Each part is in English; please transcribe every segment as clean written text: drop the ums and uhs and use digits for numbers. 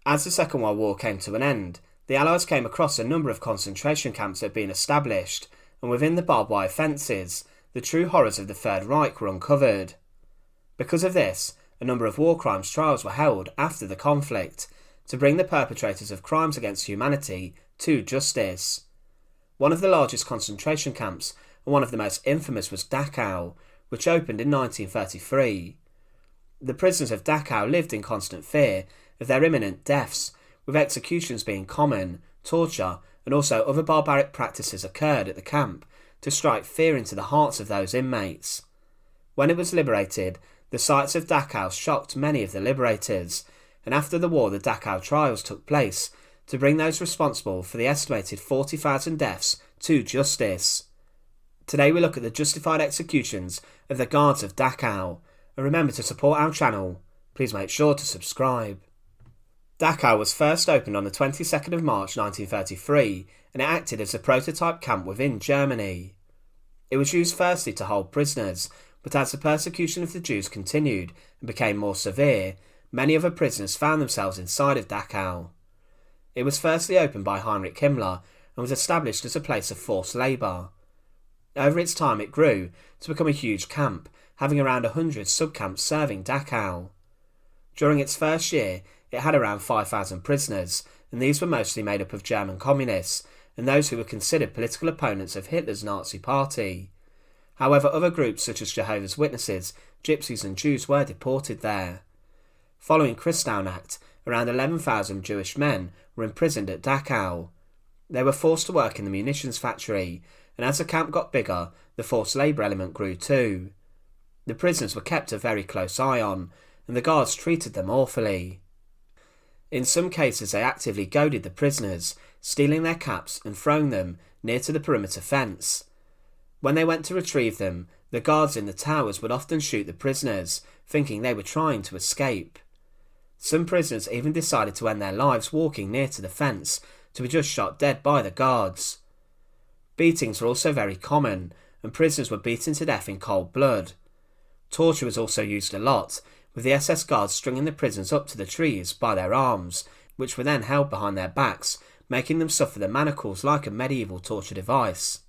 As the Second World War came to an end, the Allies came across a number of concentration camps that had been established, and within the barbed wire fences, the true horrors of the Third Reich were uncovered. Because of this, a number of war crimes trials were held after the conflict to bring the perpetrators of crimes against humanity to justice. One of the largest concentration camps and one of the most infamous was Dachau, which opened in 1933. The prisoners of Dachau lived in constant fear of their imminent deaths, with executions being common. Torture and also other barbaric practices occurred at the camp to strike fear into the hearts of those inmates. When it was liberated, the sights of Dachau shocked many of the liberators, and after the war the Dachau Trials took place to bring those responsible for the estimated 40,000 deaths to justice. Today we look at the justified executions of the guards of Dachau, and remember to support our channel. Please make sure to subscribe. Dachau was first opened on the 22nd of March 1933, and it acted as a prototype camp within Germany. It was used firstly to hold prisoners, but as the persecution of the Jews continued and became more severe, many other prisoners found themselves inside of Dachau. It was firstly opened by Heinrich Himmler and was established as a place of forced labour. Over its time it grew to become a huge camp, having around 100 sub-camps serving Dachau. During its first year, it had around 5,000 prisoners, and these were mostly made up of German communists and those who were considered political opponents of Hitler's Nazi party. However, other groups such as Jehovah's Witnesses, Gypsies and Jews were deported there. Following Kristallnacht, around 11,000 Jewish men were imprisoned at Dachau. They were forced to work in the munitions factory, and as the camp got bigger, the forced labour element grew too. The prisoners were kept a very close eye on, and the guards treated them awfully. In some cases they actively goaded the prisoners, stealing their caps and throwing them near to the perimeter fence. When they went to retrieve them, the guards in the towers would often shoot the prisoners, thinking they were trying to escape. Some prisoners even decided to end their lives walking near to the fence, to be just shot dead by the guards. Beatings were also very common, and prisoners were beaten to death in cold blood. Torture was also used a lot, with the SS guards stringing the prisoners up to the trees by their arms, which were then held behind their backs, making them suffer the manacles like a medieval torture device.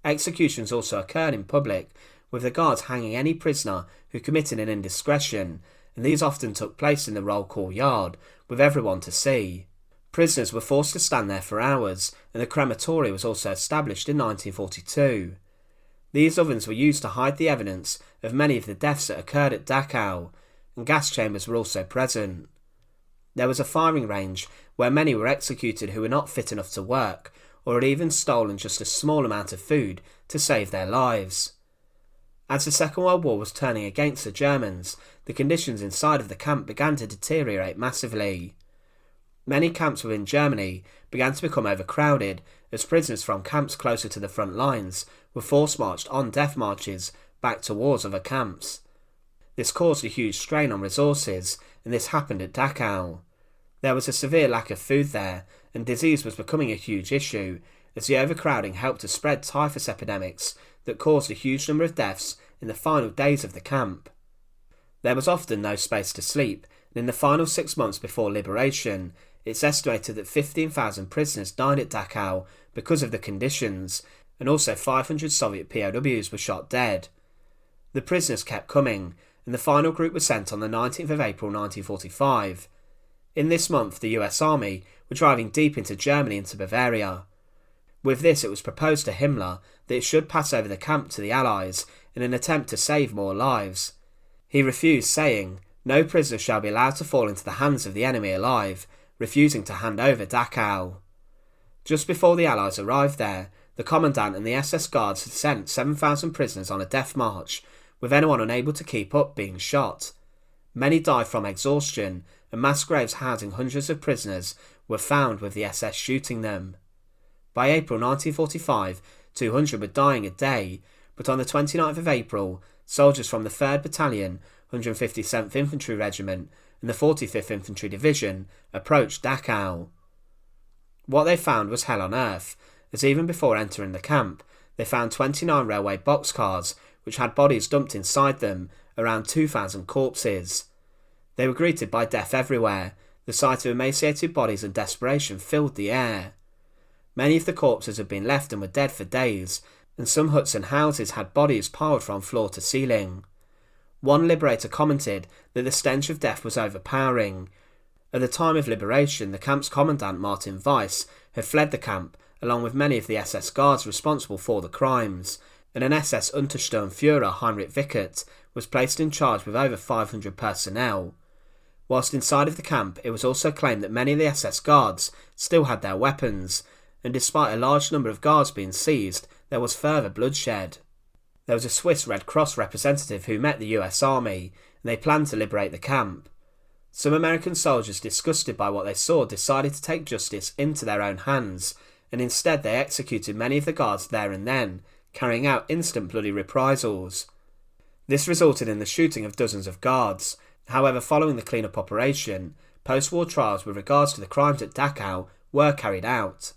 Executions also occurred in public, with the guards hanging any prisoner who committed an indiscretion, and these often took place in the roll call yard, with everyone to see. Prisoners were forced to stand there for hours, and the crematory was also established in 1942. These ovens were used to hide the evidence of many of the deaths that occurred at Dachau, and gas chambers were also present. There was a firing range where many were executed who were not fit enough to work, or had even stolen just a small amount of food to save their lives. As the Second World War was turning against the Germans, the conditions inside of the camp began to deteriorate massively. Many camps within Germany began to become overcrowded as prisoners from camps closer to the front lines were force marched on death marches back towards other camps. This caused a huge strain on resources, and this happened at Dachau. There was a severe lack of food there, and disease was becoming a huge issue, as the overcrowding helped to spread typhus epidemics that caused a huge number of deaths in the final days of the camp. There was often no space to sleep, and in the final 6 months before liberation, it's estimated that 15,000 prisoners died at Dachau because of the conditions, and also 500 Soviet POWs were shot dead. The prisoners kept coming, and the final group was sent on the 19th of April 1945. In this month, the US Army were driving deep into Germany into Bavaria. With this, it was proposed to Himmler that it should pass over the camp to the Allies in an attempt to save more lives. He refused, saying, "No prisoner shall be allowed to fall into the hands of the enemy alive," refusing to hand over Dachau. Just before the Allies arrived there, the Commandant and the SS guards had sent 7,000 prisoners on a death march, with anyone unable to keep up being shot. Many died from exhaustion, and mass graves housing hundreds of prisoners were found with the SS shooting them. By April 1945, 200 were dying a day, but on the 29th of April, soldiers from the 3rd Battalion, 157th Infantry Regiment and the 45th Infantry Division approached Dachau. What they found was hell on earth, as even before entering the camp, they found 29 railway boxcars which had bodies dumped inside them, around 2,000 corpses. They were greeted by death everywhere, The sight of emaciated bodies and desperation filled the air. Many of the corpses had been left and were dead for days, and some huts and houses had bodies piled from floor to ceiling. One liberator commented that the stench of death was overpowering. At the time of liberation, the camp's commandant, Martin Weiss, had fled the camp, along with many of the SS guards responsible for the crimes, and an SS Untersturmführer, Heinrich Wickert, was placed in charge with over 500 personnel. Whilst inside of the camp, it was also claimed that many of the SS guards still had their weapons, and despite a large number of guards being seized, there was further bloodshed. There was a Swiss Red Cross representative who met the US Army, and they planned to liberate the camp. Some American soldiers, disgusted by what they saw, decided to take justice into their own hands, and instead they executed many of the guards there and then, carrying out instant bloody reprisals. This resulted in the shooting of dozens of guards. However, following the clean-up operation, post-war trials with regards to the crimes at Dachau were carried out.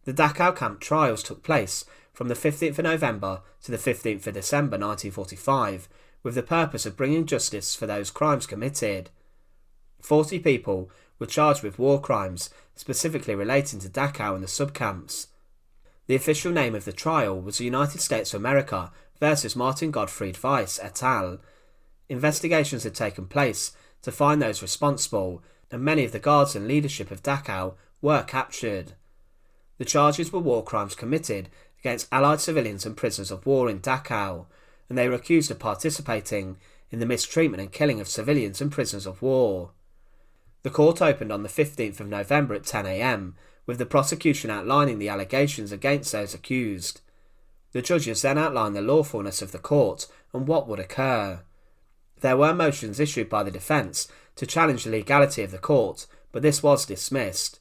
The Dachau Camp Trials took place from the 15th of November to the 15th of December 1945, with the purpose of bringing justice for those crimes committed. 40 people were charged with war crimes, specifically relating to Dachau and the subcamps. The official name of the trial was the United States of America versus Martin Gottfried Weiss et al. Investigations had taken place to find those responsible, and many of the guards and leadership of Dachau were captured. The charges were war crimes committed against Allied civilians and prisoners of war in Dachau, and they were accused of participating in the mistreatment and killing of civilians and prisoners of war. The court opened on the 15th of November at 10 a.m, with the prosecution outlining the allegations against those accused. The judges then outlined the lawfulness of the court and what would occur. There were motions issued by the defence to challenge the legality of the court, but this was dismissed.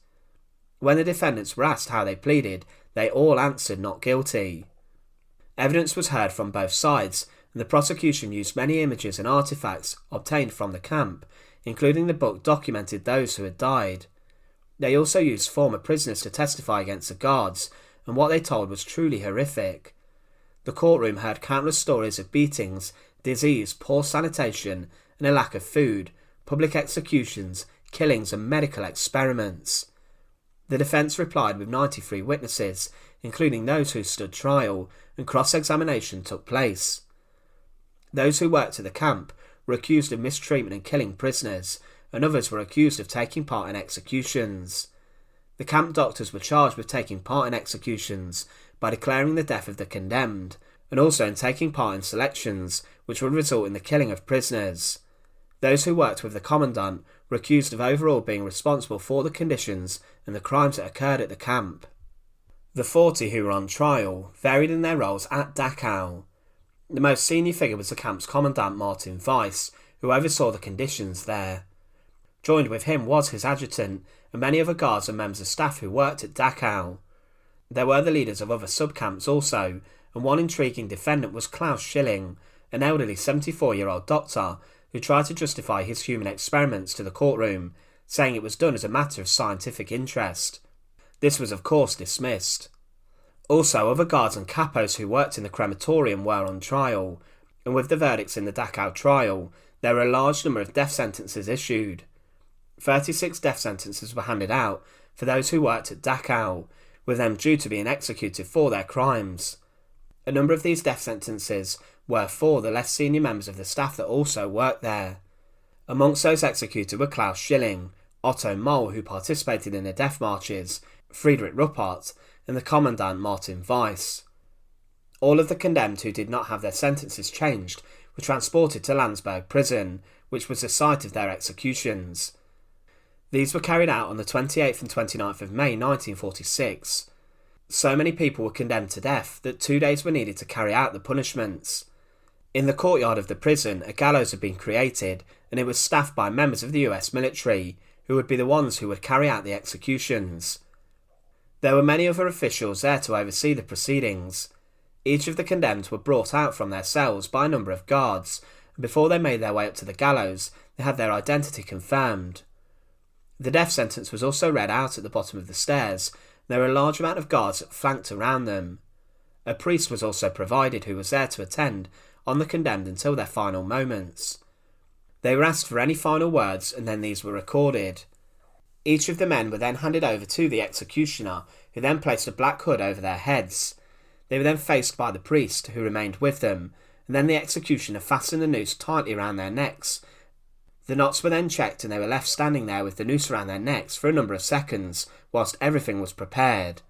When the defendants were asked how they pleaded, they all answered not guilty. Evidence was heard from both sides, and the prosecution used many images and artefacts obtained from the camp, including the book documented those who had died. They also used former prisoners to testify against the guards, and what they told was truly horrific. The courtroom heard countless stories of beatings, disease, poor sanitation, and a lack of food, public executions, killings, and medical experiments. The defence replied with 93 witnesses, including those who stood trial, and cross-examination took place. Those who worked at the camp were accused of mistreatment and killing prisoners, and others were accused of taking part in executions. The camp doctors were charged with taking part in executions by declaring the death of the condemned, and also in taking part in selections which would result in the killing of prisoners. Those who worked with the Commandant were accused of overall being responsible for the conditions and the crimes that occurred at the camp. The 40 who were on trial varied in their roles at Dachau. The most senior figure was the camp's Commandant Martin Weiss, who oversaw the conditions there. Joined with him was his adjutant and many other guards and members of staff who worked at Dachau. There were the leaders of other subcamps also, and one intriguing defendant was Klaus Schilling, an elderly 74-year-old doctor who tried to justify his human experiments to the courtroom, saying it was done as a matter of scientific interest. This was of course dismissed. Also, other guards and capos who worked in the crematorium were on trial, and with the verdicts in the Dachau trial, there were a large number of death sentences issued. 36 death sentences were handed out for those who worked at Dachau, with them due to being executed for their crimes. A number of these death sentences were for the less senior members of the staff that also worked there. Amongst those executed were Klaus Schilling, Otto Moll, who participated in the death marches, Friedrich Ruppert, and the Commandant Martin Weiss. All of the condemned who did not have their sentences changed were transported to Landsberg prison, which was the site of their executions. These were carried out on the 28th and 29th of May 1946. So many people were condemned to death that 2 days were needed to carry out the punishments. In the courtyard of the prison, a gallows had been created, and it was staffed by members of the US military, who would be the ones who would carry out the executions. There were many other officials there to oversee the proceedings. Each of the condemned were brought out from their cells by a number of guards, and before they made their way up to the gallows, they had their identity confirmed. The death sentence was also read out at the bottom of the stairs. There were a large amount of guards that flanked around them. A priest was also provided who was there to attend on the condemned until their final moments. They were asked for any final words and then these were recorded. Each of the men were then handed over to the executioner, who then placed a black hood over their heads. They were then faced by the priest, who remained with them, and then the executioner fastened the noose tightly around their necks. The knots were then checked and they were left standing there with the noose around their necks for a number of seconds, whilst everything was prepared.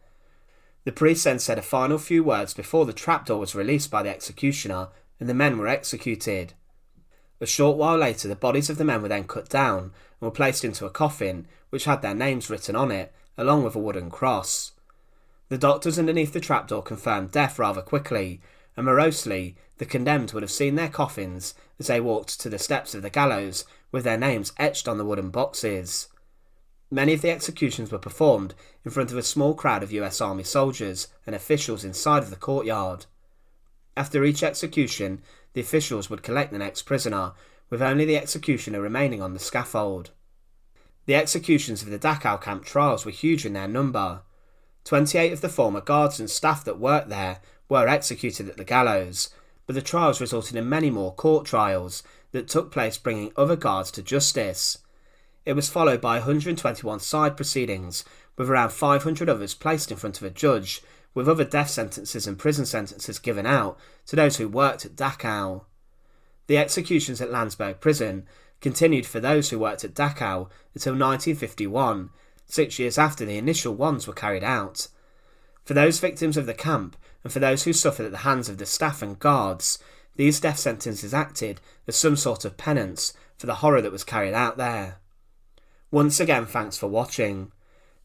The priest then said a final few words before the trapdoor was released by the executioner, and the men were executed. A short while later, the bodies of the men were then cut down and were placed into a coffin, which had their names written on it, along with a wooden cross. The doctors underneath the trapdoor confirmed death rather quickly, and morosely, the condemned would have seen their coffins as they walked to the steps of the gallows with their names etched on the wooden boxes. Many of the executions were performed in front of a small crowd of US Army soldiers and officials inside of the courtyard. After each execution, the officials would collect the next prisoner, with only the executioner remaining on the scaffold. The executions of the Dachau Camp Trials were huge in their number. 28 of the former guards and staff that worked there were executed at the gallows, but the trials resulted in many more court trials that took place, bringing other guards to justice. It was followed by 121 side proceedings, with around 500 others placed in front of a judge, with other death sentences and prison sentences given out to those who worked at Dachau. The executions at Landsberg prison continued for those who worked at Dachau until 1951, 6 years after the initial ones were carried out. For those victims of the camp, and for those who suffered at the hands of the staff and guards, these death sentences acted as some sort of penance for the horror that was carried out there. Once again, thanks for watching.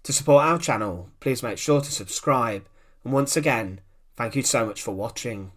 To support our channel, please make sure to subscribe, and once again, thank you so much for watching.